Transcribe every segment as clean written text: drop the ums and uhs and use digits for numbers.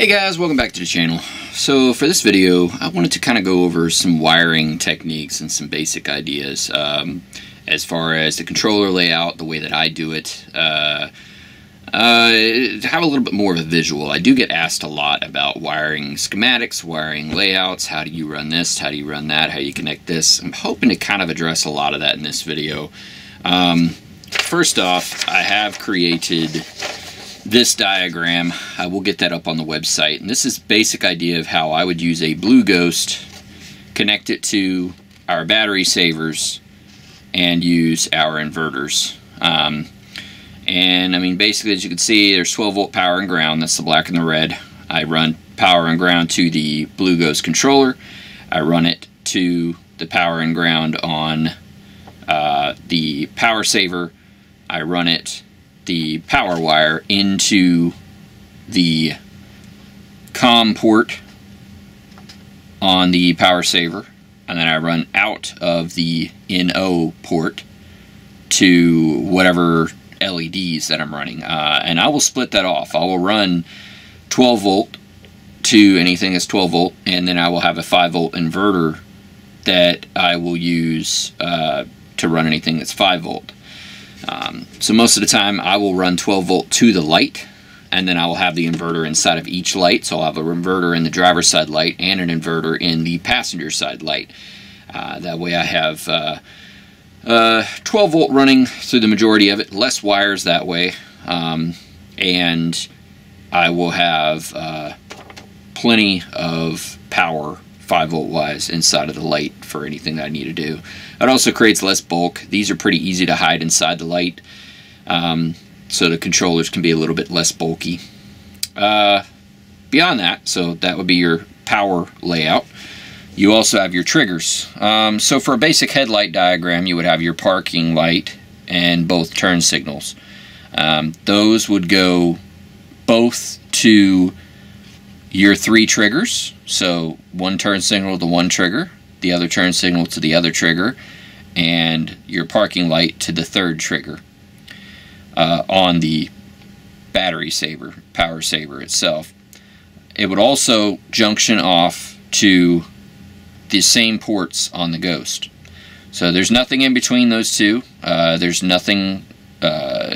Hey guys, welcome back to the channel. So for this video, I wanted to kind of go over some wiring techniques and some basic ideas as far as the controller layout, the way that I do it, have a little bit more of a visual. I do get asked a lot about wiring schematics, wiring layouts, how do you run this, how do you run that, how do you connect this. I'm hoping to kind of address a lot of that in this video. First off, I have created this diagram. I will get that up on the website, and this is basic idea of how I would use a Blueghozt, connect it to our battery savers, and use our inverters. And I mean, basically, as you can see, there's 12 volt power and ground. That's the black and the red. I run power and ground to the Blueghozt controller. I run it to the power and ground on the power saver. I run it the power wire into the COM port on the power saver, and then I run out of the NO port to whatever LEDs that I'm running, and I will split that off. I will run 12 volt to anything that's 12 volt, and then I will have a 5 volt inverter that I will use to run anything that's 5 volt. So most of the time I will run 12 volt to the light, and then I will have the inverter inside of each light. So I'll have an inverter in the driver's side light and an inverter in the passenger side light. That way I have 12 volt running through the majority of it, less wires that way, and I will have plenty of power 5 volt wise inside of the light for anything that I need to do. It also creates less bulk. These are pretty easy to hide inside the light, so the controllers can be a little bit less bulky. Beyond that, so that would be your power layout. You also have your triggers. So for a basic headlight diagram, you would have your parking light and both turn signals. Those would go both to your 3 triggers. So one turn signal to one trigger, the other turn signal to the other trigger, and your parking light to the 3rd trigger on the battery saver, power saver itself. It would also junction off to the same ports on the Ghost. So there's nothing in between those two. There's nothing,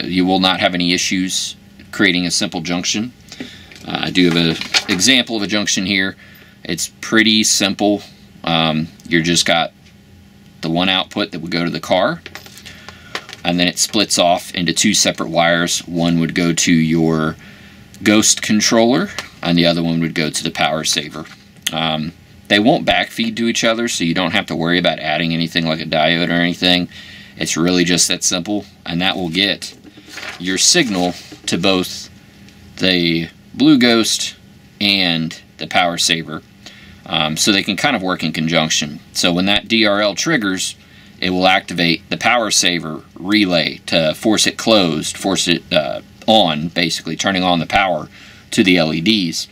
you will not have any issues creating a simple junction. I do have an example of a junction here. It's pretty simple. You're just got the one output that would go to the car, and then it splits off into 2 separate wires. One would go to your Ghost controller, and the other one would go to the power saver. They won't backfeed to each other, so you don't have to worry about adding anything like a diode or anything. It's really just that simple, and that will get your signal to both the Blueghozt and the power saver, so they can kind of work in conjunction. So when that DRL triggers, it will activate the power saver relay to force it closed, force it on, basically turning on the power to the LEDs.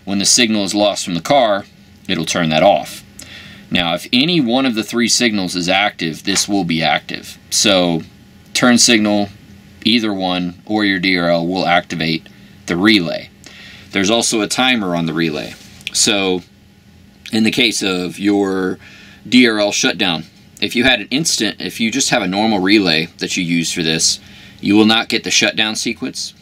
When the signal is lost from the car, it'll turn that off. Now, if any one of the 3 signals is active, this will be active. So turn signal, either one, or your DRL will activate the relay. There's also a timer on the relay. So in the case of your DRL shutdown, if you had an instant, if you just have a normal relay that you use for this, you will not get the shutdown sequence,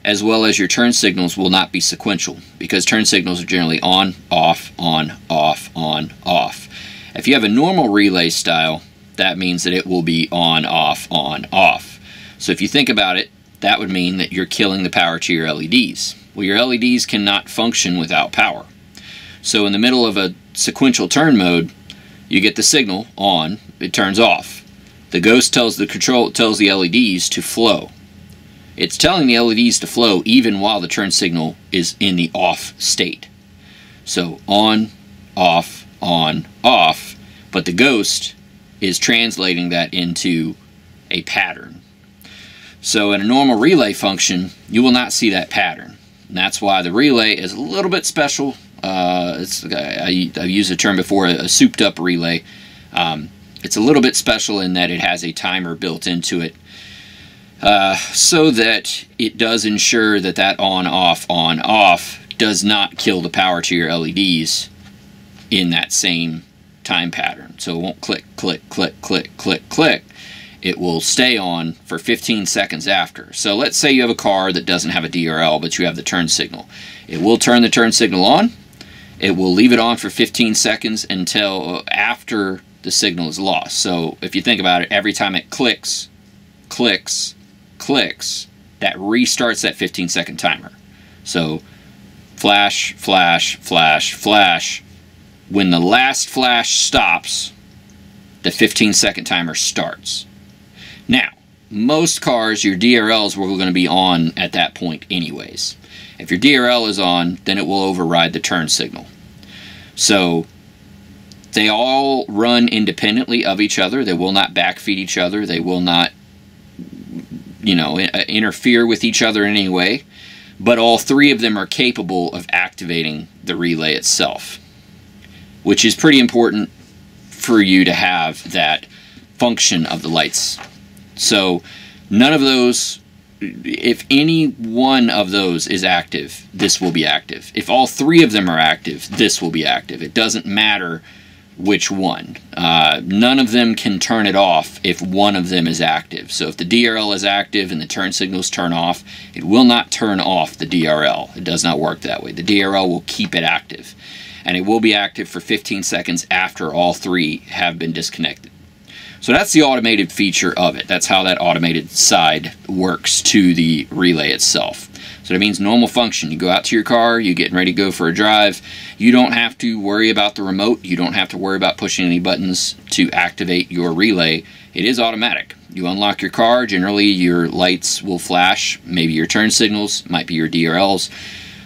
as well as your turn signals will not be sequential, because turn signals are generally on, off, on, off, on, off. If you have a normal relay style, that means that it will be on, off, on, off. So if you think about it, that would mean that you're killing the power to your LEDs. Well, your LEDs cannot function without power. So in the middle of a sequential turn mode, you get the signal on, it turns off. The Ghost tells the LEDs to flow. It's telling the LEDs to flow even while the turn signal is in the off state. So on, off, but the Ghost is translating that into a pattern. So in a normal relay function, you will not see that pattern. And that's why the relay is a little bit special. I've used the term before, a souped up relay. It's a little bit special in that it has a timer built into it, so that it does ensure that that on, off does not kill the power to your LEDs in that same time pattern. So it won't click, click, click, click, click, click. It will stay on for 15 seconds after. So let's say you have a car that doesn't have a DRL, but you have the turn signal. It will turn the turn signal on. It will leave it on for 15 seconds until after the signal is lost. So if you think about it, every time it clicks, clicks, clicks, that restarts that 15-second timer. So flash, flash, flash, flash. When the last flash stops, the 15-second timer starts. Now, most cars, your DRLs were going to be on at that point anyways. If your DRL is on, then it will override the turn signal. So they all run independently of each other. They will not backfeed each other. They will not, you know, interfere with each other in any way. But all three of them are capable of activating the relay itself, which is pretty important for you to have that function of the lights. So none of those, if any one of those is active, this will be active. If all three of them are active, this will be active. It doesn't matter which one. None of them can turn it off if one of them is active. So if the DRL is active and the turn signals turn off, it will not turn off the DRL. It does not work that way. The DRL will keep it active. And it will be active for 15 seconds after all three have been disconnected. So that's the automated feature of it. That's how that automated side works to the relay itself. So that means normal function. You go out to your car, you're getting ready to go for a drive. You don't have to worry about the remote. You don't have to worry about pushing any buttons to activate your relay. It is automatic. You unlock your car, generally your lights will flash. Maybe your turn signals, might be your DRLs,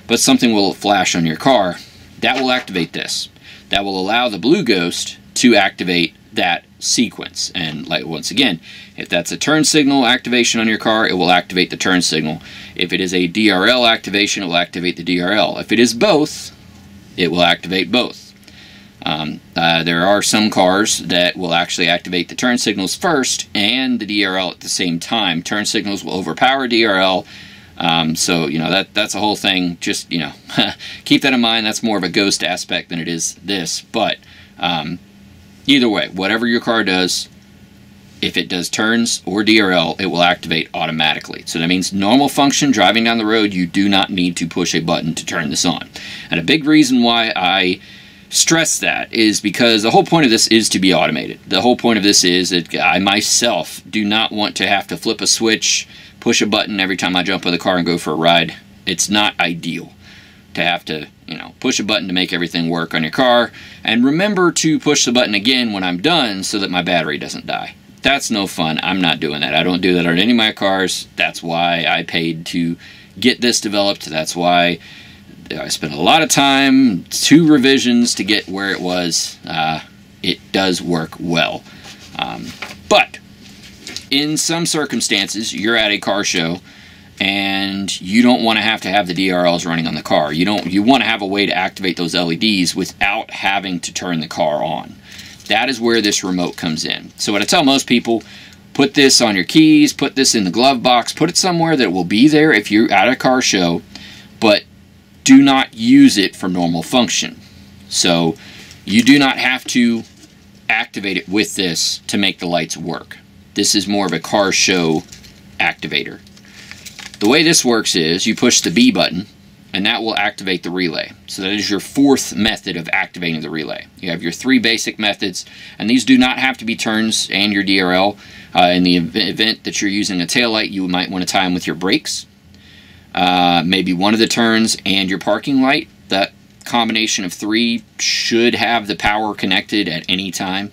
but something will flash on your car. That will activate this. That will allow the Blueghozt to activate that sequence. And like once again, if that's a turn signal activation on your car, it will activate the turn signal. If it is a DRL activation, it will activate the DRL. If it is both, it will activate both. There are some cars that will actually activate the turn signals first and the DRL at the same time. Turn signals will overpower DRL. So, you know, that's a whole thing. Just, you know, keep that in mind. That's more of a ghost aspect than it is this. But either way, whatever your car does, if it does turns or DRL, it will activate automatically. So that means normal function, driving down the road, you do not need to push a button to turn this on. And a big reason why I stress that is because the whole point of this is to be automated. The whole point of this is that I myself do not want to have to flip a switch, push a button every time I jump in the car and go for a ride. It's not ideal to have to, you know, push a button to make everything work on your car. And remember to push the button again when I'm done so that my battery doesn't die. That's no fun. I'm not doing that. I don't do that on any of my cars. That's why I paid to get this developed. That's why I spent a lot of time, 2 revisions to get where it was. It does work well. But in some circumstances, you're at a car show and you don't want to have the DRLs running on the car. You want to have a way to activate those LEDs without having to turn the car on. That is where this remote comes in. So what I tell most people, put this on your keys, put this in the glove box, put it somewhere that will be there if you're at a car show, but do not use it for normal function. So you do not have to activate it with this to make the lights work. This is more of a car show activator. The way this works is you push the B button and that will activate the relay. So that is your 4th method of activating the relay. You have your 3 basic methods, and these do not have to be turns and your DRL. In the event that you're using a taillight, you might want to tie them with your brakes. Maybe one of the turns and your parking light. That combination of 3 should have the power connected at any time.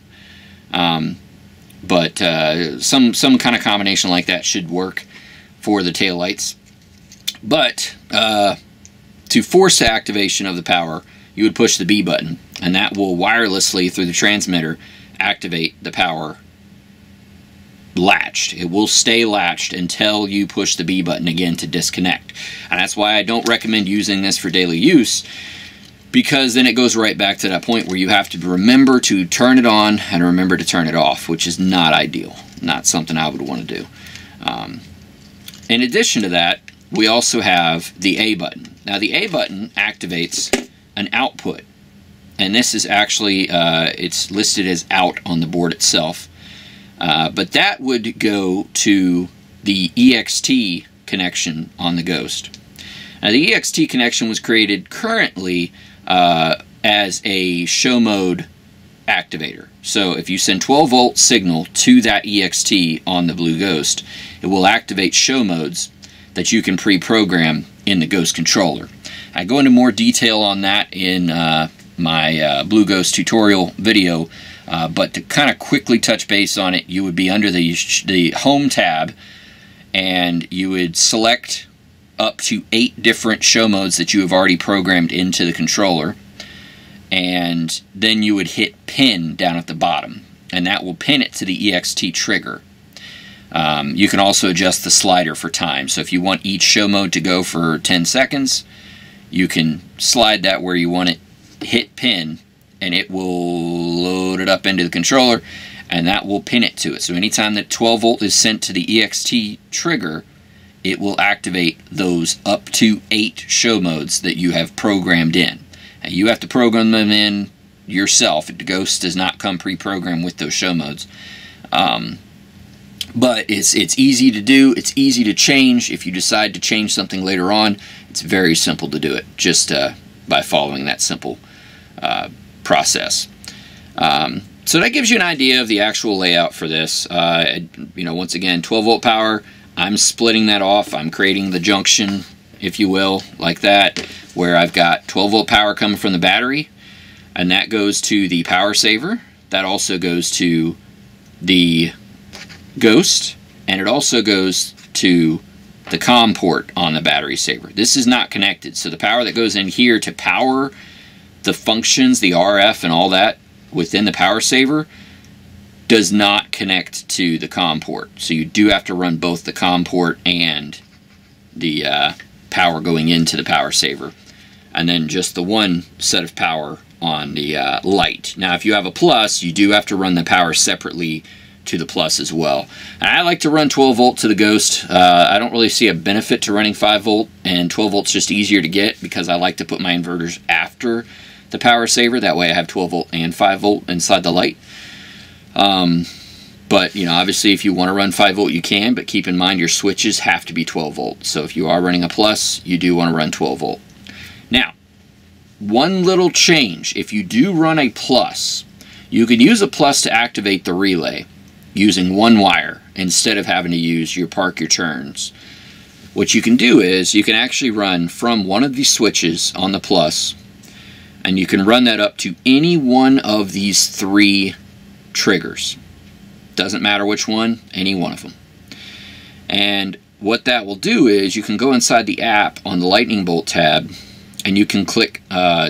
But some kind of combination like that should work for the taillights. But to force the activation of the power, you would push the B button, and that will wirelessly through the transmitter activate the power latched. It will stay latched until you push the B button again to disconnect. And that's why I don't recommend using this for daily use, because then it goes right back to that point where you have to remember to turn it on and remember to turn it off, which is not ideal. Not something I would want to do. In addition to that, we also have the A button. Now the A button activates an output, and this is actually, it's listed as out on the board itself, but that would go to the EXT connection on the Ghost. Now the EXT connection was created currently as a show mode activator. So if you send 12 volt signal to that EXT on the Blueghozt, it will activate show modes that you can pre-program in the Ghost controller. I go into more detail on that in my Blueghozt tutorial video, but to kind of quickly touch base on it, you would be under the Home tab, and you would select up to 8 different show modes that you have already programmed into the controller, and then you would hit pin down at the bottom, and that will pin it to the EXT trigger. You can also adjust the slider for time, so if you want each show mode to go for 10 seconds, you can slide that where you want it, hit pin, and it will load it up into the controller, and that will pin it to it. So anytime that 12 volt is sent to the EXT trigger, it will activate those up to 8 show modes that you have programmed in. And you have to program them in yourself. The Ghost does not come pre-programmed with those show modes. But it's easy to do, it's easy to change. If you decide to change something later on, it's very simple to do it, just by following that simple process. So that gives you an idea of the actual layout for this. You know, once again, 12 volt power, I'm splitting that off. I'm creating the junction, if you will, like that, where I've got 12 volt power coming from the battery, and that goes to the power saver. That also goes to the Ghost, and it also goes to the COM port on the battery saver. This is not connected, so the power that goes in here to power the functions, the RF and all that within the power saver, does not connect to the COM port. So you do have to run both the COM port and the power going into the power saver, and then just the one set of power on the light. Now if you have a plus, you do have to run the power separately to the plus as well. And I like to run 12 volt to the Ghost. I don't really see a benefit to running 5 volt, and 12 volt's just easier to get because I like to put my inverters after the power saver. That way I have 12 volt and 5 volt inside the light. But you know, obviously if you want to run 5 volt you can, but keep in mind your switches have to be 12 volt. So if you are running a plus, you do want to run 12 volt. Now, one little change: if you do run a plus, you can use a plus to activate the relay using one wire instead of having to use your park your turns. What you can do is you can actually run from one of these switches on the plus, and you can run that up to any one of these 3 triggers. Doesn't matter which one, any one of them. And what that will do is you can go inside the app on the lightning bolt tab, and you can click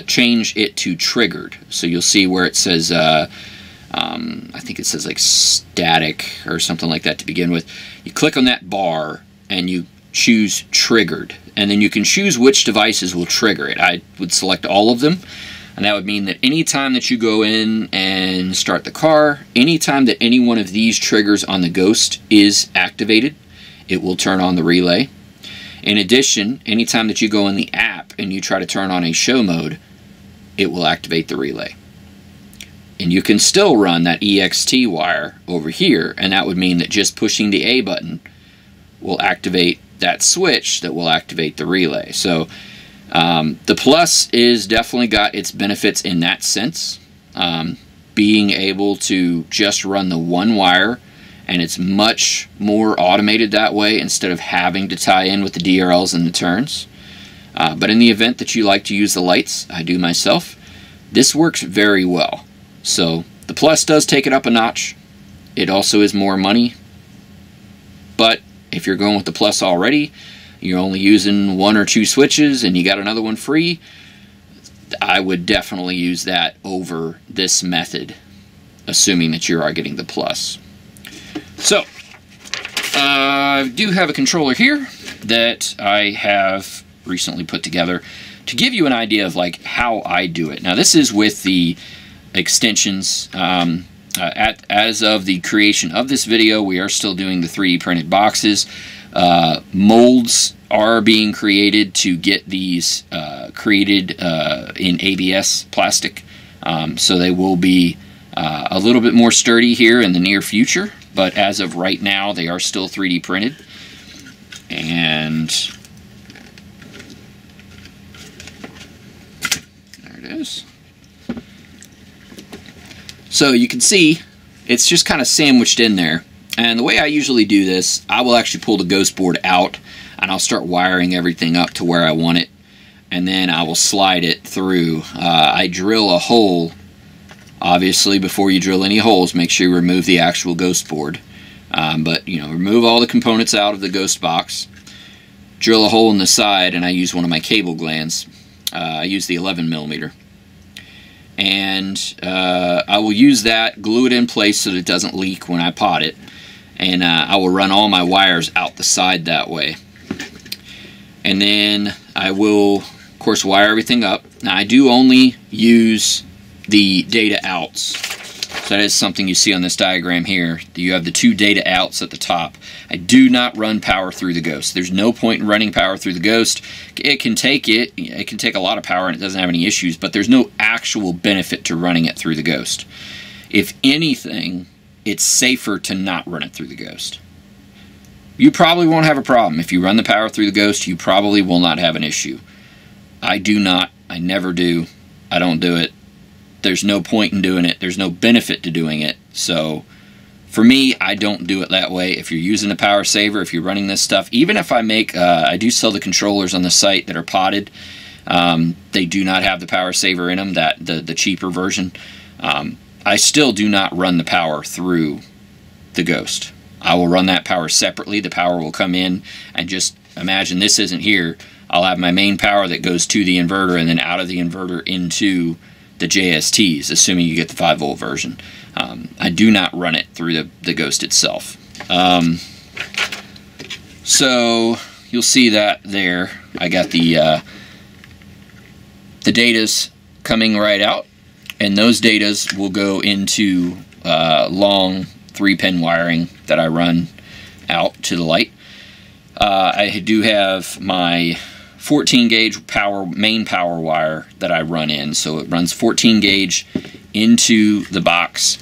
change it to triggered. So you'll see where it says I think it says like static or something like that to begin with. You click on that bar and you choose triggered, and then you can choose which devices will trigger it. I would select all of them, and that would mean that anytime that you go in and start the car, anytime that any one of these triggers on the Ghost is activated, it will turn on the relay. In addition, anytime that you go in the app and you try to turn on a show mode, it will activate the relay. And you can still run that EXT wire over here, and that would mean that just pushing the A button will activate that switch that will activate the relay. So the plus is definitely got its benefits in that sense. Being able to just run the one wire, and it's much more automated that way instead of having to tie in with the DRLs and the turns. But in the event that you like to use the lights, I do myself, this works very well. So the plus does take it up a notch. It also is more money, but if you're going with the plus already, you're only using 1 or 2 switches and you got another one free, I would definitely use that over this method, assuming that you are getting the plus. So I do have a controller here that I have recently put together to give you an idea of like how I do it. Now this is with the extensions. As of the creation of this video, we are still doing the 3D printed boxes. Molds are being created to get these created in ABS plastic. So they will be a little bit more sturdy here in the near future, but as of right now they are still 3D printed. And there it is. So you can see it's just kind of sandwiched in there. And the way I usually do this, I will actually pull the ghost board out and I'll start wiring everything up to where I want it, and then I will slide it through. I drill a hole. Obviously, before you drill any holes, make sure you remove the actual ghost board. But you know, remove all the components out of the ghost box. Drill a hole in the side, and I use one of my cable glands. I use the 11mm. And I will use that, glue it in place so that it doesn't leak when I pot it. And I will run all my wires out the side that way. And then I will, of course, wire everything up. Now, I do only use the data outs. So that is something you see on this diagram here. You have the 2 data outs at the top. I do not run power through the Ghost. There's no point in running power through the Ghost. It can take a lot of power and it doesn't have any issues, but there's no actual benefit to running it through the Ghost. If anything, it's safer to not run it through the Ghost. You probably won't have a problem. If you run the power through the Ghost, you probably will not have an issue. I do not. I never do. I don't do it. There's no point in doing it. There's no benefit to doing it. So for me, I don't do it that way. If you're using a power saver, if you're running this stuff, even if I make, I do sell the controllers on the site that are potted. They do not have the power saver in them, the cheaper version. I still do not run the power through the Ghost. I will run that power separately. The power will come in, and just imagine this isn't here. I'll have my main power that goes to the inverter and then out of the inverter into the JSTs, assuming you get the 5-volt version. I do not run it through the Ghost itself. So you'll see that there. I got the datas coming right out, and those datas will go into long 3-pin wiring that I run out to the light. I do have my 14 gauge main power wire that I run in, so it runs 14 gauge into the box,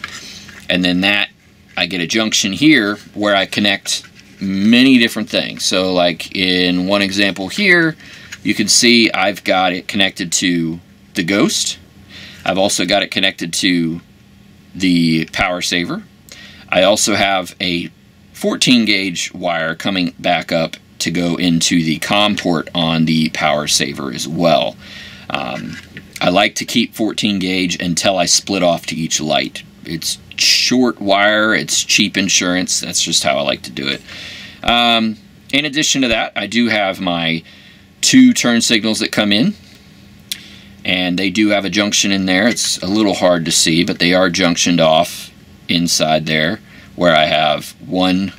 and then that I get a junction here where I connect many different things. So like in one example here, you can see I've got it connected to the Ghost. I've also got it connected to the power saver. I also have a 14 gauge wire coming back up to go into the COM port on the power saver as well. I like to keep 14 gauge until I split off to each light. It's short wire, it's cheap insurance, that's just how I like to do it. In addition to that, I do have my 2 turn signals that come in, and they do have a junction in there. It's a little hard to see, but they are junctioned off inside there, where I have one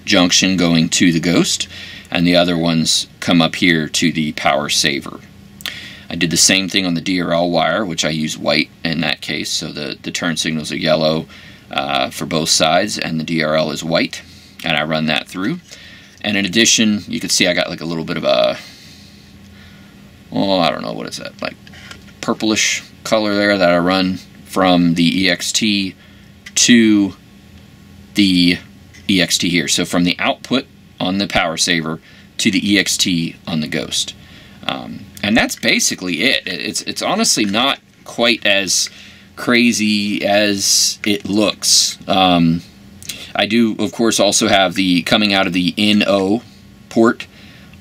junction going to the Ghost, and the other ones come up here to the power saver. I did the same thing on the DRL wire, which I use white in that case, so the turn signals are yellow for both sides, and the DRL is white, and I run that through. And in addition, you can see I got like a little bit of a, oh, I don't know, what is that, like purplish color there that I run from the EXT to the EXT here. So from the output on the power saver to the EXT on the Ghost. And that's basically it. It's honestly not quite as crazy as it looks. I do, of course, also have the coming out of the NO port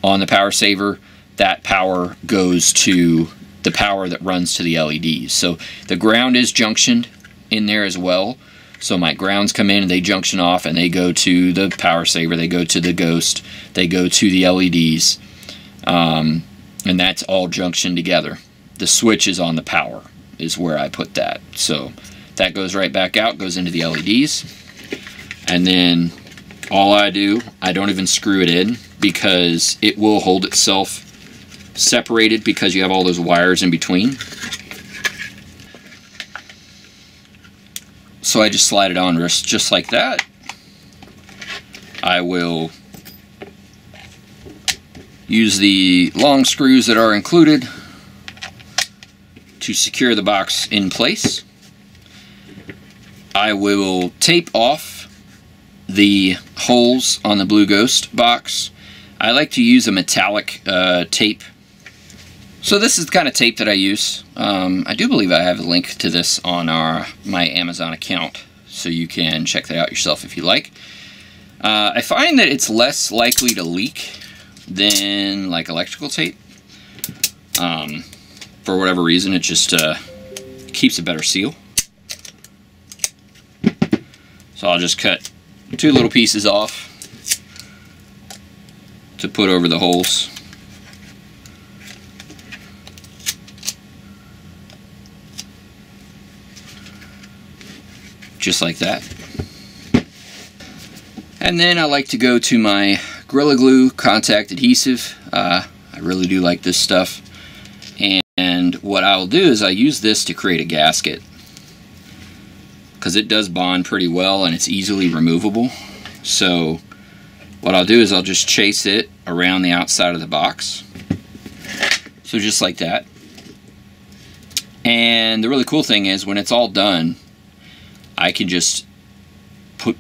on the power saver. That power goes to the power that runs to the LEDs. So the ground is junctioned in there as well. So my grounds come in and they junction off and they go to the power saver, they go to the Ghost, they go to the LEDs, and that's all junctioned together. The switch is on the power, is where I put that. So that goes right back out, goes into the LEDs, and then all I do, I don't even screw it in because it will hold itself separated because you have all those wires in between. So I just slide it on just like that. I will use the long screws that are included to secure the box in place. I will tape off the holes on the Blueghozt box. I like to use a metallic tape. So this is the kind of tape that I use. I do believe I have a link to this on my Amazon account, so you can check that out yourself if you like. I find that it's less likely to leak than like electrical tape. For whatever reason, it just keeps a better seal. So I'll just cut 2 little pieces off to put over the holes. Just like that. And then I like to go to my Gorilla Glue contact adhesive. I really do like this stuff. And what I'll do is I use this to create a gasket, because it does bond pretty well and it's easily removable. So what I'll do is I'll just chase it around the outside of the box. So just like that. And the really cool thing is when it's all done, I can just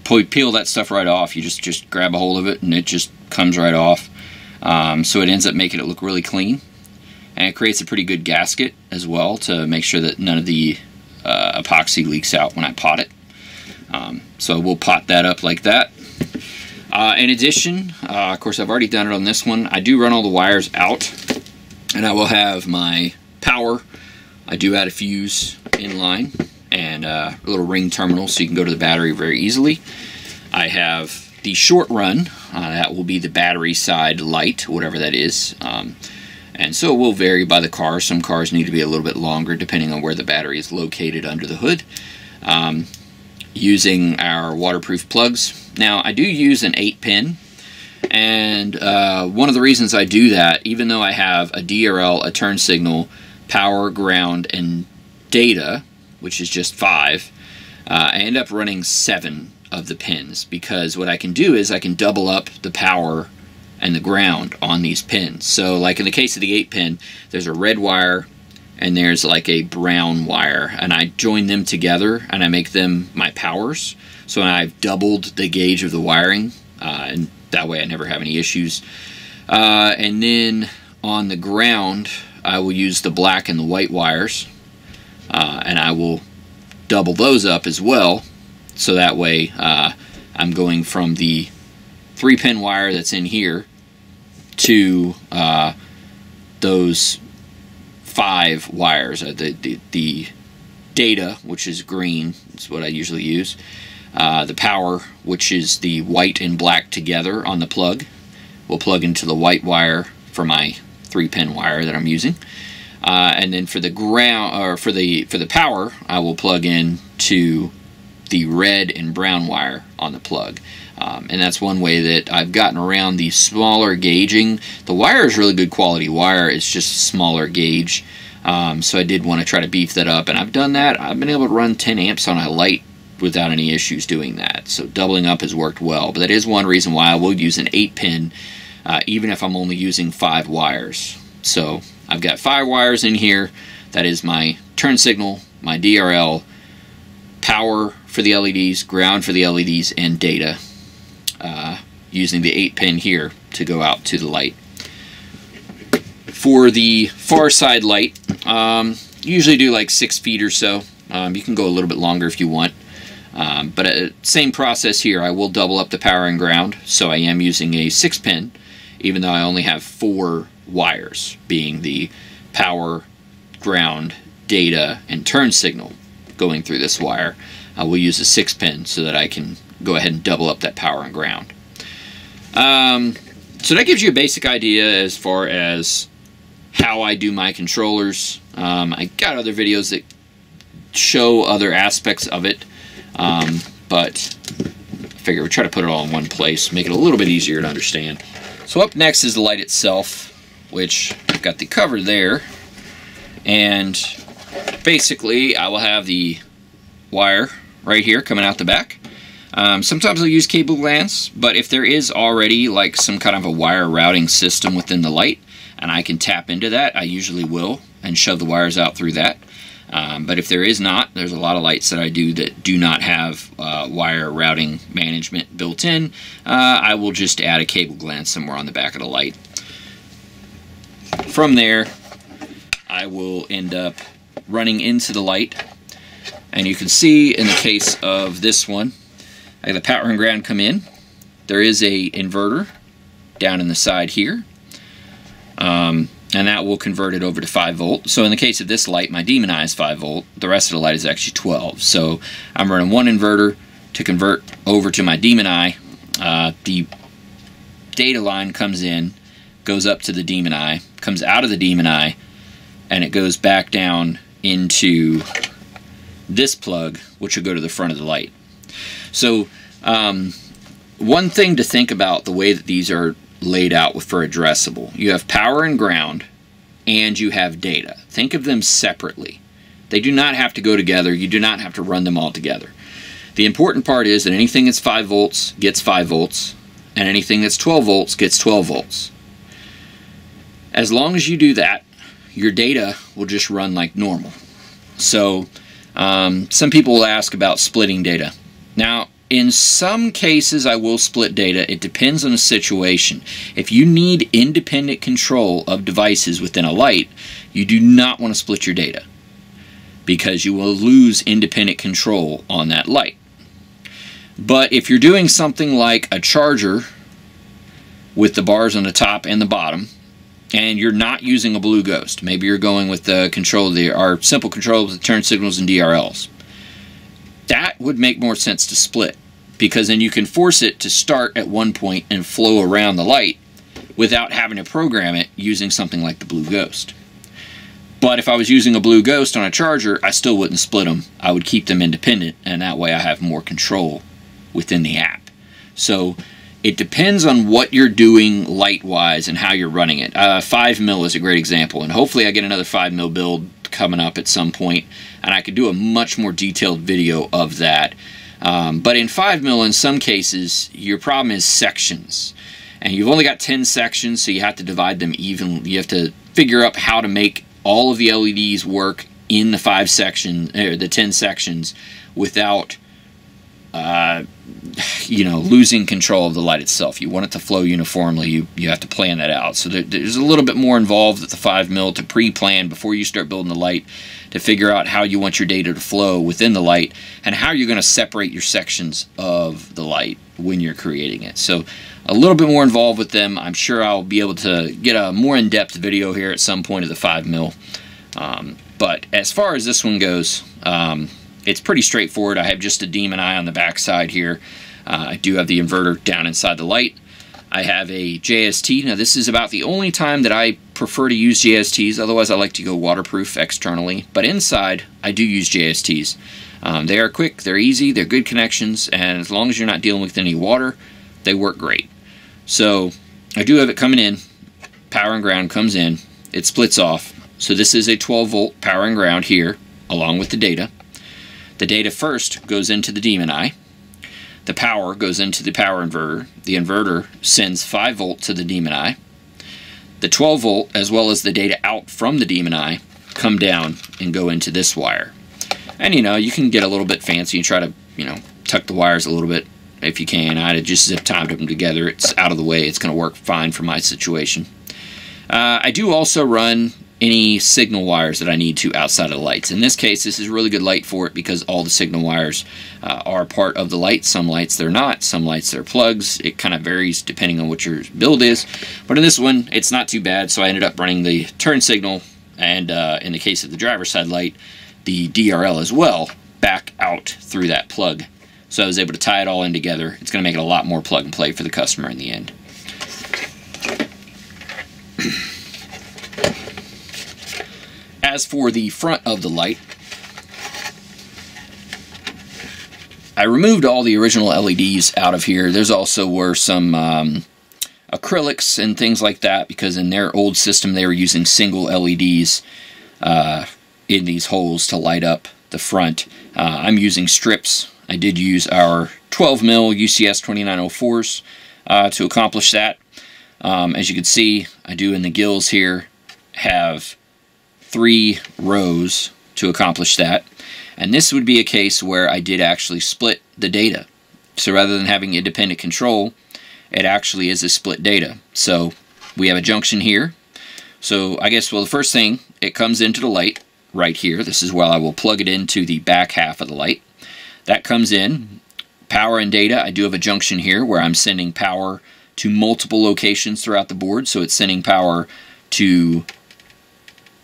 peel that stuff right off. You just grab a hold of it and it just comes right off. So it ends up making it look really clean. And it creates a pretty good gasket as well to make sure that none of the epoxy leaks out when I pot it. So we'll pot that up like that. In addition, of course I've already done it on this one, I do run all the wires out, and I will have my power. I do add a fuse in line and a little ring terminal so you can go to the battery very easily. I have the short run, that will be the battery side light, whatever that is. And so it will vary by the car. Some cars need to be a little bit longer depending on where the battery is located under the hood. Using our waterproof plugs. Now I do use an 8-pin, and one of the reasons I do that, even though I have a DRL, a turn signal, power, ground, and data, which is just 5, I end up running 7 of the pins, because what I can do is I can double up the power and the ground on these pins. So like in the case of the 8-pin, there's a red wire and there's like a brown wire, and I join them together and I make them my powers. So I've doubled the gauge of the wiring, and that way I never have any issues. And then on the ground, I will use the black and the white wires, and I will double those up as well. So that way I'm going from the 3-pin wire that's in here to those 5 wires. The data, which is green, is what I usually use. The power, which is the white and black together on the plug, will plug into the white wire for my 3-pin wire that I'm using. And then for the ground, or for the power, I will plug in to the red and brown wire on the plug. And that's one way that I've gotten around the smaller gauging. The wire is really good quality wire, it's just smaller gauge. So I did want to try to beef that up, and I've done that. I've been able to run 10 amps on a light without any issues doing that. So doubling up has worked well, but that is one reason why I will use an 8-pin, even if I'm only using 5 wires. So I've got 5 wires in here. That is my turn signal, my DRL, power for the LEDs, ground for the LEDs, and data, using the 8-pin here to go out to the light. For the far side light, usually do like 6 feet or so. You can go a little bit longer if you want. But same process here. I will double up the power and ground, so I am using a 6-pin, even though I only have 4 wires, being the power, ground, data, and turn signal going through this wire. I will use a 6-pin so that I can go ahead and double up that power and ground. So that gives you a basic idea as far as how I do my controllers. I got other videos that show other aspects of it, but I figure we'll try to put it all in one place, make it a little bit easier to understand. So up next is the light itself, which I've got the cover there, and basically I will have the wire right here coming out the back. Sometimes I'll use cable glands, but if there is already like some kind of a wire routing system within the light and I can tap into that, I usually will and shove the wires out through that. But if there is not, there's a lot of lights that I do that do not have wire routing management built in. I will just add a cable gland somewhere on the back of the light. From there, I will end up running into the light, and you can see in the case of this one, I got the power and ground come in. There is a inverter down in the side here, and that will convert it over to 5 volt. So in the case of this light, my demon eye is 5 volt. The rest of the light is actually 12. So I'm running one inverter to convert over to my demon eye. The data line comes in, goes up to the demon eye, comes out of the demon eye, and it goes back down into this plug, which will go to the front of the light. So one thing to think about the way that these are laid out for addressable: you have power and ground and you have data. Think of them separately. They do not have to go together. You do not have to run them all together. The important part is that anything that's 5 volts gets 5 volts, and anything that's 12 volts gets 12 volts. As long as you do that, your data will just run like normal. So some people will ask about splitting data. Now, in some cases, I will split data. It depends on the situation. If you need independent control of devices within a light, you do not want to split your data, because you will lose independent control on that light. But if you're doing something like a charger with the bars on the top and the bottom, and you're not using a Blueghozt, maybe you're going with the control of our simple control of the turn signals and DRLs, that would make more sense to split, because then you can force it to start at one point and flow around the light without having to program it using something like the Blueghozt. But if I was using a Blueghozt on a charger, I still wouldn't split them. I would keep them independent, and that way I have more control within the app. So it depends on what you're doing light-wise and how you're running it. 5 mil is a great example, and hopefully I get another 5 mil build coming up at some point, and I could do a much more detailed video of that. But in 5 mil, in some cases, your problem is sections. And you've only got 10 sections, so you have to divide them evenly. You have to figure out how to make all of the LEDs work in the 10 sections without losing control of the light itself. You want it to flow uniformly. You have to plan that out. So there's a little bit more involved with the 5 mil to pre-plan before you start building the light, to figure out how you want your data to flow within the light and how you're going to separate your sections of the light when you're creating it. So a little bit more involved with them. I'm sure I'll be able to get a more in-depth video here at some point of the 5 mil. But as far as this one goes, it's pretty straightforward. I have just a demon eye on the back side here. I do have the inverter down inside the light. I have a JST. Now this is about the only time that I prefer to use JSTs. Otherwise I like to go waterproof externally. But inside I do use JSTs. They are quick, they're easy, they're good connections, and as long as you're not dealing with any water, they work great. So I do have it coming in. Power and ground comes in. It splits off. So this is a 12 volt power and ground here, along with the data. The data first goes into the demon eye. The power goes into the power inverter. The inverter sends 5 volt to the demon eye. The 12 volt, as well as the data out from the demon eye, come down and go into this wire. And you can get a little bit fancy and try to, tuck the wires a little bit if you can. I just zip tied them together. It's out of the way. It's going to work fine for my situation. I do also run any signal wires that I need to outside of the lights. In this case, this is a really good light for it because all the signal wires are part of the light. Some lights they're not, some lights they're plugs. It kind of varies depending on what your build is. But in this one, it's not too bad, so I ended up running the turn signal and in the case of the driver's side light, the DRL as well, back out through that plug. So I was able to tie it all in together. It's going to make it a lot more plug and play for the customer in the end. As for the front of the light, I removed all the original LEDs out of here. There's also were some acrylics and things like that, because in their old system they were using single LEDs in these holes to light up the front. I'm using strips I did use our 12mm UCS 2904s to accomplish that. As you can see, I do in the gills here have 3 rows to accomplish that. And this would be a case where I did actually split the data. So rather than having independent control, it actually is a split data. So we have a junction here. So I guess, well, the first thing, it comes into the light right here. This is where I will plug it into the back half of the light. That comes in. Power and data, I do have a junction here where I'm sending power to multiple locations throughout the board. So it's sending power to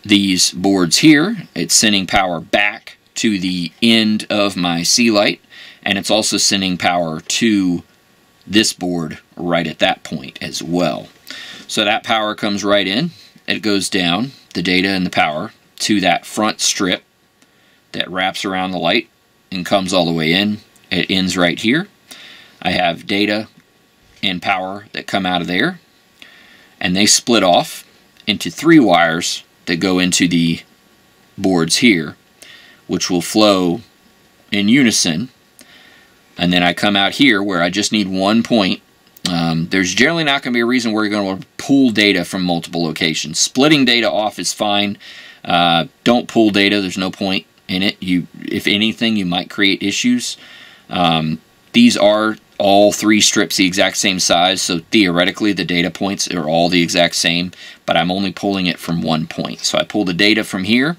these boards here. It's sending power back to the end of my C light, and it's also sending power to this board right at that point as well. So that power comes right in. It goes down, the data and the power, to that front strip that wraps around the light and comes all the way in. It ends right here. I have data and power that come out of there, and they split off into 3 wires that go into the boards here, which will flow in unison. And then I come out here where I just need 1 point. There's generally not going to be a reason where you're going to pull data from multiple locations. Splitting data off is fine. Don't pull data. There's no point in it. If anything, you might create issues. These are all 3 strips the exact same size, so theoretically the data points are all the exact same, but I'm only pulling it from 1 point. So I pull the data from here.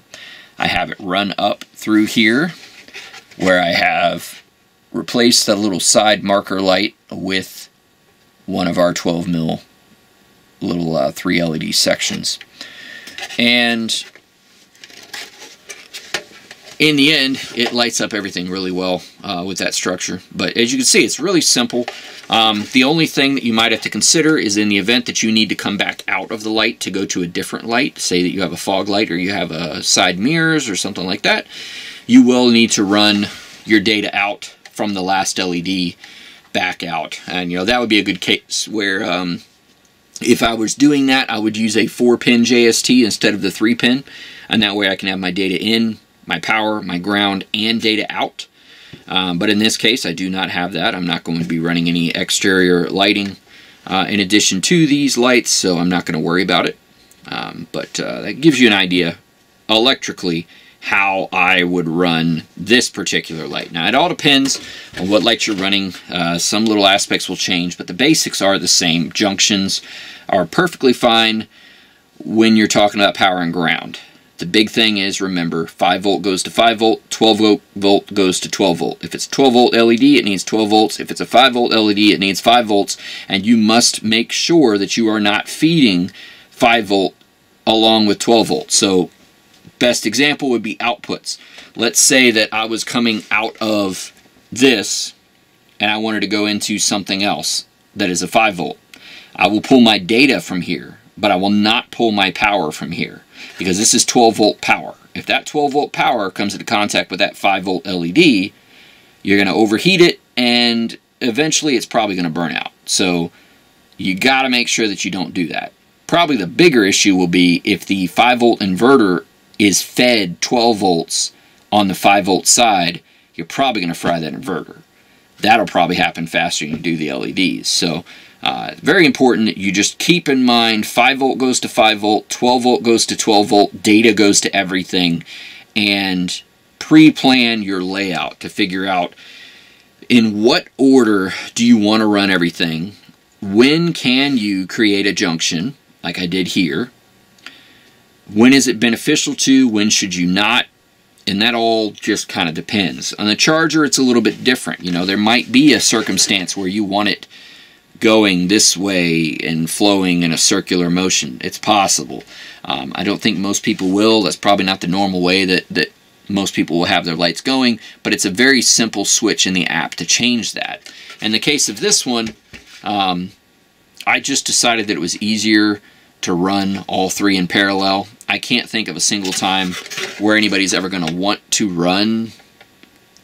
I have it run up through here where I have replaced the little side marker light with one of our 12mm little 3 LED sections. And in the end, it lights up everything really well with that structure. But as you can see, it's really simple. The only thing that you might have to consider is in the event that you need to come back out of the light to go to a different light, say that you have a fog light or you have side mirrors or something like that, you will need to run your data out from the last LED back out. And that would be a good case where if I was doing that, I would use a 4-pin JST instead of the 3-pin, and that way I can have my data in, my power, my ground, and data out. But in this case, I do not have that. I'm not going to be running any exterior lighting in addition to these lights, so I'm not going to worry about it. But that gives you an idea electrically how I would run this particular light. Now, it all depends on what light you're running. Some little aspects will change, but the basics are the same. Junctions are perfectly fine when you're talking about power and ground. The big thing is, remember, 5 volt goes to 5 volt, 12 volt goes to 12 volt. If it's a 12 volt LED, it needs 12 volts. If it's a 5 volt LED, it needs 5 volts. And you must make sure that you are not feeding 5 volt along with 12 volts. So, best example would be outputs. Let's say that I was coming out of this and I wanted to go into something else that is a 5 volt. I will pull my data from here, but I will not pull my power from here, because this is 12 volt power. If that 12 volt power comes into contact with that 5 volt LED, you're going to overheat it, and eventually it's probably going to burn out. So you got to make sure that you don't do that. Probably the bigger issue will be if the 5 volt inverter is fed 12 volts on the 5 volt side, you're probably going to fry that inverter. That'll probably happen faster than you do the LEDs. So very important that you just keep in mind 5 volt goes to 5 volt, 12 volt goes to 12 volt, data goes to everything, and pre-plan your layout to figure out in what order do you want to run everything, when can you create a junction like I did here, when is it beneficial to, when should you not, and that all just kind of depends. On the charger, it's a little bit different. There might be a circumstance where you want it going this way and flowing in a circular motion. It's possible. I don't think most people will. That's probably not the normal way that most people will have their lights going, but it's a very simple switch in the app to change that. In the case of this one, I just decided that it was easier to run all 3 in parallel. I can't think of a single time where anybody's ever going to want to run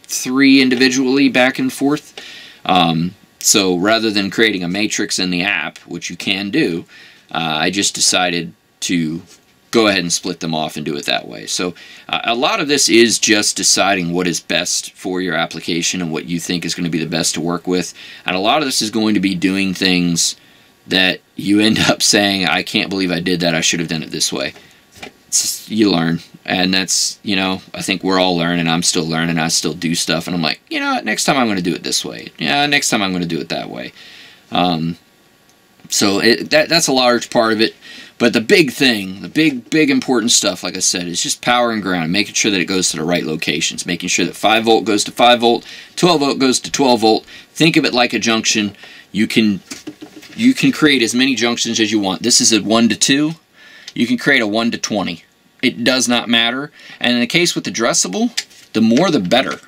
3 individually back and forth. So rather than creating a matrix in the app, which you can do, I just decided to go ahead and split them off and do it that way. So a lot of this is just deciding what is best for your application and what you think is going to be the best to work with. And a lot of this is going to be doing things that you end up saying, I can't believe I did that. I should have done it this way. You learn. And that's, you know, I think we're all learning. I'm still learning. I still do stuff. And I'm like, you know what, next time I'm going to do it this way. Yeah, next time I'm going to do it that way. So that's a large part of it. But the big thing, the big important stuff, like I said, is just power and ground. Making sure that it goes to the right locations. Making sure that 5 volt goes to 5 volt, 12 volt goes to 12 volt. Think of it like a junction. You can create as many junctions as you want. This is a 1 to 2. You can create a 1 to 20. It does not matter. And in the case with addressable, the more the better.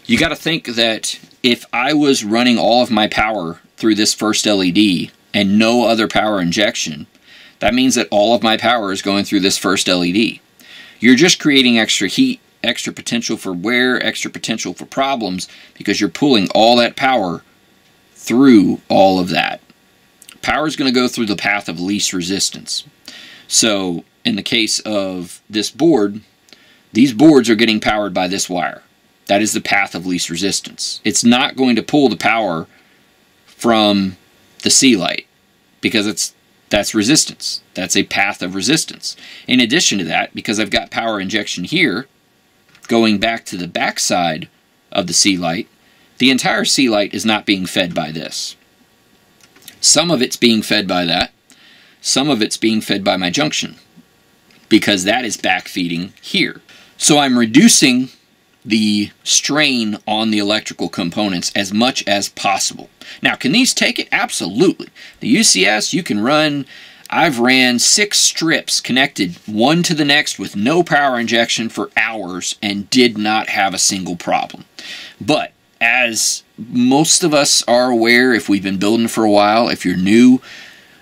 You got to think that if I was running all of my power through this first LED and no other power injection, that means that all of my power is going through this first LED. You're just creating extra heat, extra potential for wear, extra potential for problems, because you're pulling all that power through all of that. Power is going to go through the path of least resistance. So in the case of this board, these boards are getting powered by this wire. That is the path of least resistance. It's not going to pull the power from the C light, because that's resistance. That's a path of resistance. In addition to that, because I've got power injection here, going back to the back side of the C light, the entire C light is not being fed by this. Some of it's being fed by that. Some of it's being fed by my junction, because that is backfeeding here. So I'm reducing the strain on the electrical components as much as possible. Now, can these take it? Absolutely. The UCS, you can run, I've ran 6 strips connected one to the next with no power injection for hours and did not have a single problem. But as most of us are aware, if we've been building for a while, if you're new,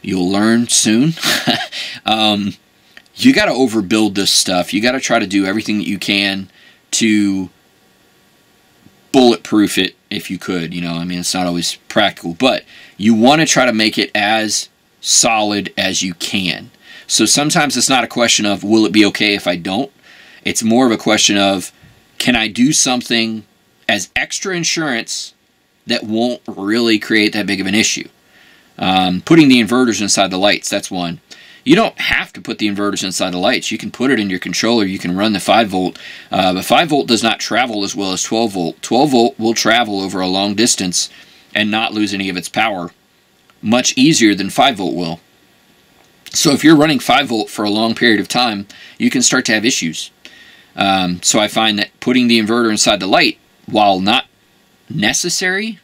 you'll learn soon. You got to overbuild this stuff. You got to try to do everything that you can to bulletproof it if you could. You know, I mean, it's not always practical, but you want to try to make it as solid as you can. So sometimes it's not a question of, will it be okay if I don't? It's more of a question of, can I do something as extra insurance that won't really create that big of an issue? Putting the inverters inside the lights, that's one. You don't have to put the inverters inside the lights. You can put it in your controller. You can run the 5 volt. But 5 volt does not travel as well as 12 volt. 12 volt will travel over a long distance and not lose any of its power much easier than 5 volt will. So if you're running 5 volt for a long period of time, you can start to have issues. So I find that putting the inverter inside the light, while not necessary,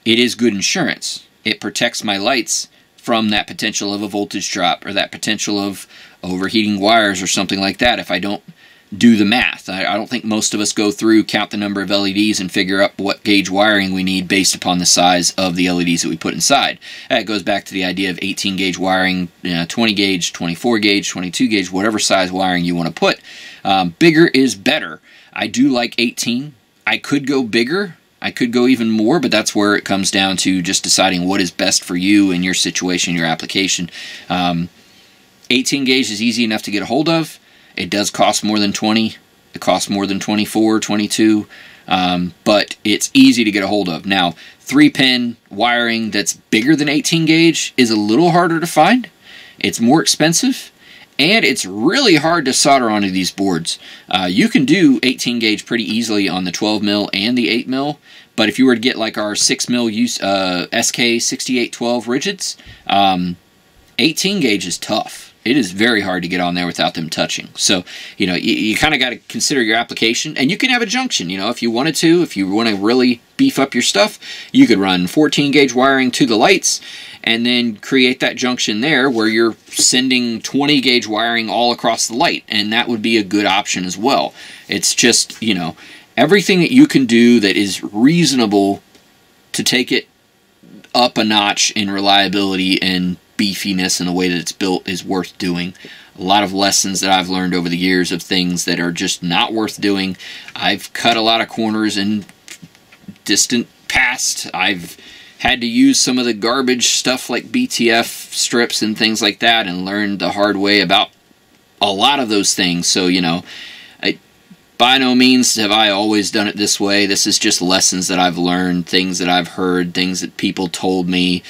it is good insurance. It protects my lights from that potential of a voltage drop or that potential of overheating wires or something like that if I don't do the math. I don't think most of us go through, count the number of LEDs, and figure out what gauge wiring we need based upon the size of the LEDs that we put inside. That goes back to the idea of 18 gauge wiring, 20 gauge, 24 gauge, 22 gauge, whatever size wiring you want to put. Bigger is better. I do like 18. I could go bigger. I could go even more, but that's where it comes down to just deciding what is best for you and your situation, your application. 18 gauge is easy enough to get a hold of. It does cost more than 20. It costs more than 24, 22, but it's easy to get a hold of. Now, 3-pin wiring that's bigger than 18 gauge is a little harder to find. It's more expensive, and it's really hard to solder onto these boards. You can do 18 gauge pretty easily on the 12 mil and the 8 mil, but if you were to get like our 6 mil SK6812 rigids, 18 gauge is tough. It is very hard to get on there without them touching. So, you know, you kind of got to consider your application. And you can have a junction, you know, if you wanted to. If you want to really beef up your stuff, you could run 14 gauge wiring to the lights and then create that junction there where you're sending 20 gauge wiring all across the light. And that would be a good option as well. It's just, you know, everything that you can do that is reasonable to take it up a notch in reliability and beefiness and the way that it's built is worth doing. A lot of lessons that I've learned over the years of things that are just not worth doing. I've cut a lot of corners in distant past. I've had to use some of the garbage stuff like BTF strips and things like that, and learned the hard way about a lot of those things. So, you know, by no means have I always done it this way. This is just lessons that I've learned, things that I've heard, things that people told me.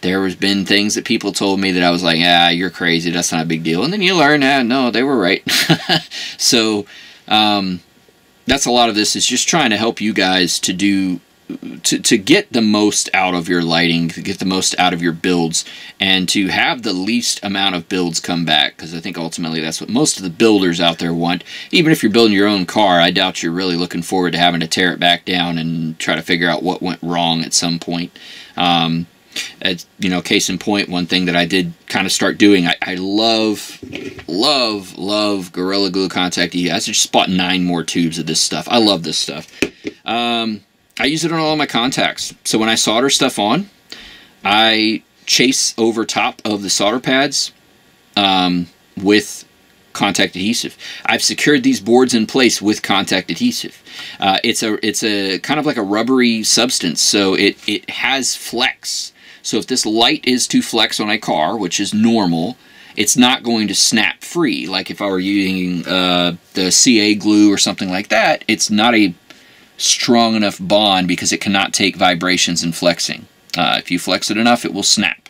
There has been things that people told me that I was like, ah, you're crazy, that's not a big deal. And then you learn, no, they were right. So, that's a lot of this, is just trying to help you guys to do, to get the most out of your lighting, to get the most out of your builds, and to have the least amount of builds come back, because I think ultimately that's what most of the builders out there want. Even if you're building your own car, I doubt you're really looking forward to having to tear it back down and try to figure out what went wrong at some point. You know, case in point, one thing that I did kind of start doing, I love Gorilla Glue Contact Adhesive. I just bought 9 more tubes of this stuff. I love this stuff. I use it on all my contacts. So when I solder stuff on, I chase over top of the solder pads with contact adhesive. I've secured these boards in place with contact adhesive. It's a kind of like a rubbery substance, so it has flex. So if this light is to flex on a car, which is normal, it's not going to snap free. Like if I were using the CA glue or something like that, it's not a strong enough bond because it cannot take vibrations and flexing. If you flex it enough, it will snap.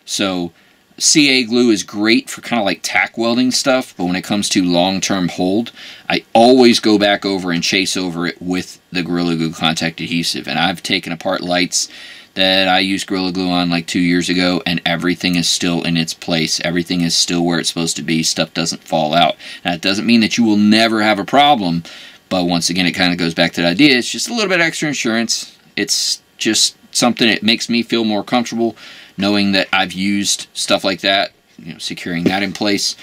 So CA glue is great for kind of like tack welding stuff, but when it comes to long-term hold, I always go back over and chase over it with the Gorilla Glue Contact Adhesive. And I've taken apart lights that I used Gorilla Glue on like 2 years ago, and everything is still in its place. Everything is still where it's supposed to be. Stuff doesn't fall out. Now, it doesn't mean that you will never have a problem, but once again, it kind of goes back to the idea. It's just a little bit extra insurance. It's just something that makes me feel more comfortable knowing that I've used stuff like that, you know, securing that in place.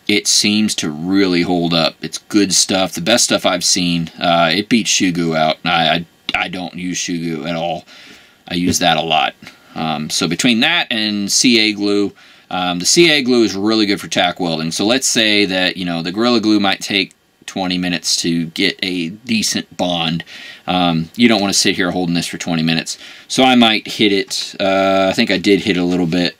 It seems to really hold up. It's good stuff. The best stuff I've seen. It beats shoe glue out. I don't use shoe glue at all. I use that a lot. So between that and CA glue, the CA glue is really good for tack welding. So let's say that, you know, the Gorilla Glue might take 20 minutes to get a decent bond. You don't want to sit here holding this for 20 minutes. So I might hit it. I think I did hit a little bit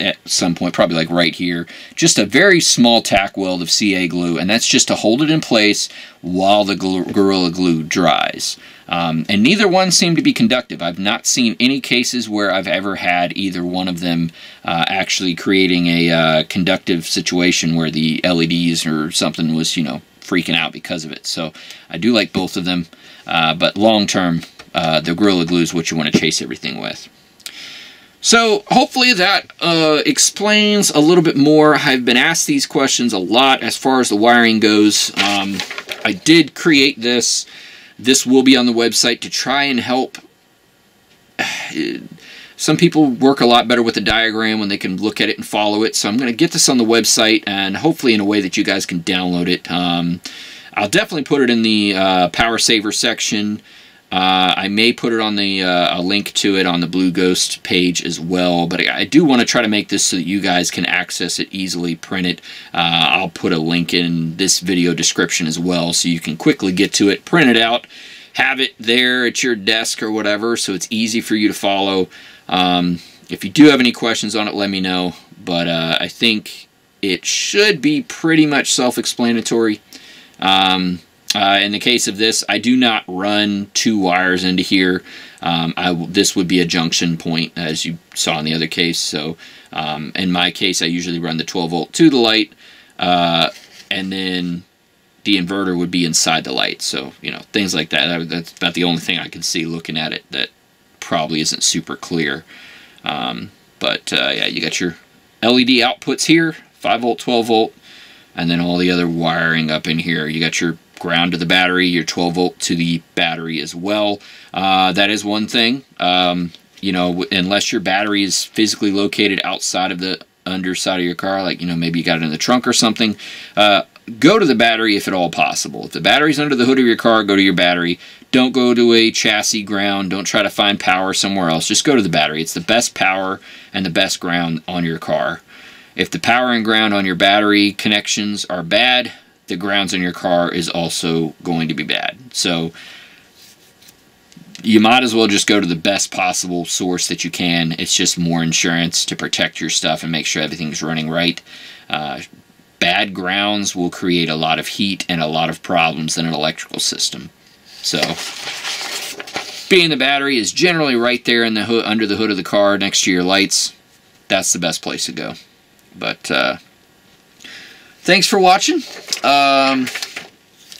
at some point, probably like right here. Just a very small tack weld of CA glue, and that's just to hold it in place while the Gorilla Glue dries. And neither one seemed to be conductive. I've not seen any cases where I've ever had either one of them actually creating a conductive situation where the LEDs or something was, you know, freaking out because of it. So I do like both of them, but long term, the Gorilla Glue is what you want to chase everything with. So hopefully that explains a little bit more. I've been asked these questions a lot as far as the wiring goes. I did create this. This will be on the website to try and help. Some people work a lot better with a diagram when they can look at it and follow it. So I'm going to get this on the website, and hopefully in a way that you guys can download it. I'll definitely put it in the Power Saver section. I may put it on the a link to it on the Blueghozt page as well, but I do want to try to make this so that you guys can access it easily, print it. I'll put a link in this video description as well, so you can quickly get to it, print it out, have it there at your desk or whatever, so it's easy for you to follow. If you do have any questions on it, let me know, but I think it should be pretty much self-explanatory. In the case of this, I do not run 2 wires into here. This would be a junction point, as you saw in the other case. So in my case, I usually run the 12 volt to the light, and then the inverter would be inside the light. So, you know, things like that. That's about the only thing I can see looking at it that probably isn't super clear. Yeah, you got your LED outputs here, 5 volt, 12 volt, and then all the other wiring up in here. You got your ground to the battery, your 12 volt to the battery as well. That is one thing. You know, unless your battery is physically located outside of the underside of your car, like, you know, maybe you got it in the trunk or something, go to the battery if at all possible. If the battery's under the hood of your car, go to your battery. Don't go to a chassis ground. Don't try to find power somewhere else. Just go to the battery. It's the best power and the best ground on your car. If the power and ground on your battery connections are bad, the grounds on your car is also going to be bad. So you might as well just go to the best possible source that you can. It's just more insurance to protect your stuff and make sure everything's running right. Bad grounds will create a lot of heat and a lot of problems in an electrical system. So, being the battery is generally right there in the hood, under the hood of the car next to your lights, that's the best place to go. But thanks for watching.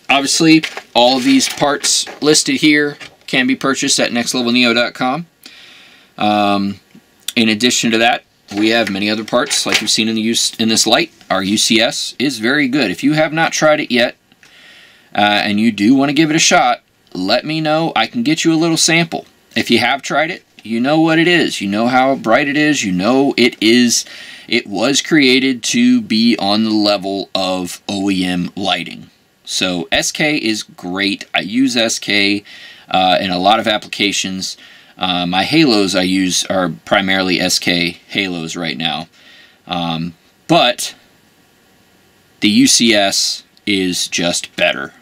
Obviously, all of these parts listed here can be purchased at nextlevelneo.com. In addition to that, we have many other parts like you've seen in this light. Our UCS is very good. If you have not tried it yet and you do want to give it a shot, let me know. I can get you a little sample. If you have tried it, you know what it is. You know how bright it is. You know it was created to be on the level of OEM lighting. So SK is great. I use SK in a lot of applications. My halos I use are primarily SK halos right now. But the UCS is just better.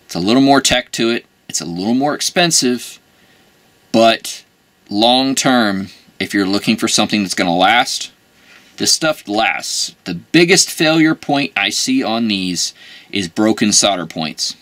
It's a little more tech to it. It's a little more expensive. But long term, if you're looking for something that's going to last, this stuff lasts. The biggest failure point I see on these is broken solder points.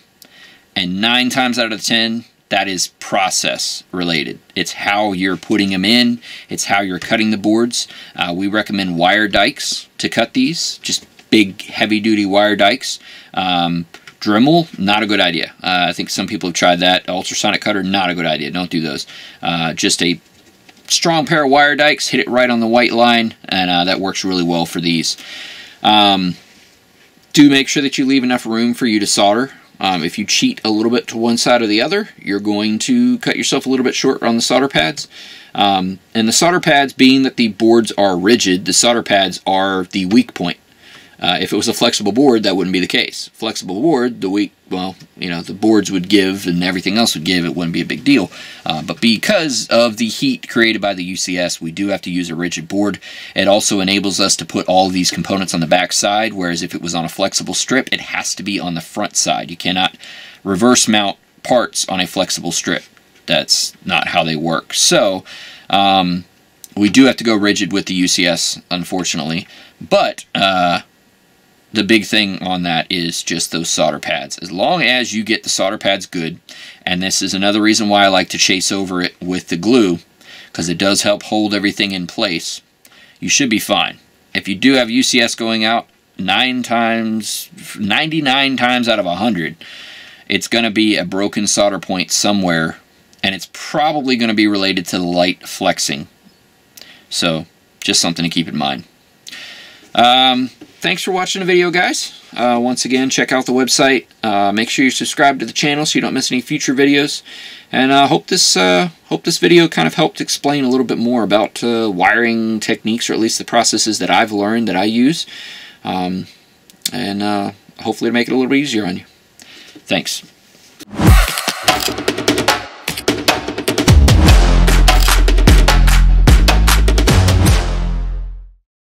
And 9 times out of 10, that is process related. It's how you're putting them in. It's how you're cutting the boards. We recommend wire dikes to cut these. Just big, heavy-duty wire dikes. Dremel, not a good idea. I think some people have tried that. Ultrasonic cutter, not a good idea. Don't do those. Just a strong pair of wire dikes, hit it right on the white line, and that works really well for these. Do make sure that you leave enough room for you to solder. If you cheat a little bit to one side or the other, you're going to cut yourself a little bit short on the solder pads. And the solder pads, being that the boards are rigid, the solder pads are the weak point. If it was a flexible board, that wouldn't be the case. Flexible board, the boards would give and everything else would give. It wouldn't be a big deal. But because of the heat created by the UCS, we do have to use a rigid board. It also enables us to put all of these components on the back side, whereas if it was on a flexible strip, it has to be on the front side. You cannot reverse mount parts on a flexible strip. That's not how they work. So, we do have to go rigid with the UCS, unfortunately. But, the big thing on that is just those solder pads. As long as you get the solder pads good, and this is another reason why I like to chase over it with the glue, because it does help hold everything in place, you should be fine. If you do have UCS going out, 99 times out of 100, it's going to be a broken solder point somewhere, and it's probably going to be related to the light flexing. So, just something to keep in mind. Thanks for watching the video, guys. Once again, check out the website. Make sure you subscribe to the channel so you don't miss any future videos. And hope this video kind of helped explain a little bit more about wiring techniques, or at least the processes that I've learned that I use. And hopefully to make it a little bit easier on you. Thanks.